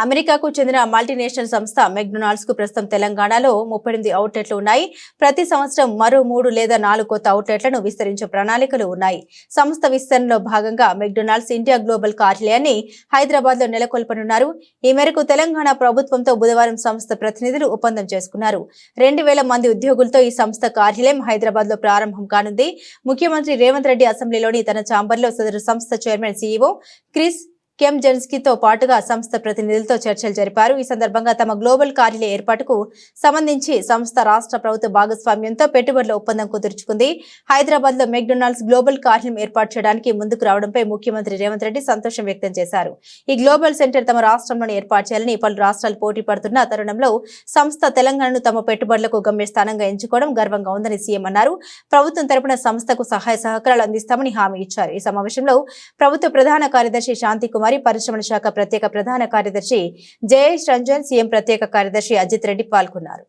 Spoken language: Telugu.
అమెరికాకు చెందిన మల్టీనేషనల్ సంస్థ మెక్డొనాల్డ్స్ కు ప్రస్తుతం తెలంగాణలో 38 అవుట్లెట్లు ఉన్నాయి. ప్రతి సంవత్సరం మరో 3 లేదా 4 కొత్త అవుట్లెట్లను విస్తరించే ప్రణాళికలు ఉన్నాయి. సంస్థ విస్తరణలో భాగంగా మెక్డొనాల్డ్స్ ఇండియా గ్లోబల్ కార్యాలయాన్ని హైదరాబాద్ లో నెలకొల్పనున్నారు. ఈ మేరకు తెలంగాణ ప్రభుత్వంతో బుధవారం సంస్థ ప్రతినిధులు ఒప్పందం చేసుకున్నారు. 2000 మంది ఉద్యోగులతో ఈ సంస్థ కార్యాలయం హైదరాబాద్ లో ప్రారంభం కానుంది. ముఖ్యమంత్రి రేవంత్ రెడ్డి అసెంబ్లీలోని తన ఛాంబర్లో సదరు సంస్థ చైర్మన్ సీఈఓ క్రిస్ కెంజెన్స్కీతో పాటుగా సంస్థ ప్రతినిధులతో చర్చలు జరిపారు. ఈ సందర్భంగా తమ గ్లోబల్ కార్యాలయ ఏర్పాటుకు సంబంధించి సంస్థ రాష్ట్ర ప్రభుత్వ భాగస్వామ్యంతో పెట్టుబడుల ఒప్పందం కుదుర్చుకుంది. హైదరాబాద్ లో మెక్డొనాల్డ్స్ గ్లోబల్ కార్యాలయం ఏర్పాటు చేయడానికి ముందుకు రావడంపై ముఖ్యమంత్రి రేవంత్ రెడ్డి సంతోషం వ్యక్తం చేశారు. ఈ గ్లోబల్ సెంటర్ తమ రాష్ట్రంలోనే ఏర్పాటు చేయాలని పలు రాష్ట్రాలు పోటీ పడుతున్న తరుణంలో సంస్థ తెలంగాణను తమ పెట్టుబడులకు గమ్యస్థానంగా ఎంచుకోవడం గర్వంగా ఉందని సీఎం అన్నారు. ప్రభుత్వం తరపున సంస్థకు సహాయ సహకారాలు అందిస్తామని హామీ ఇచ్చారు. ఈ సమావేశంలో ప్రభుత్వ ప్రధాన కార్యదర్శి శాంతి కుమారి, పరిశ్రమల శాఖ ప్రత్యేక ప్రధాన కార్యదర్శి జయేష్ రంజన్, సీఎం ప్రత్యేక కార్యదర్శి అజిత్ రెడ్డి పాల్గొన్నారు.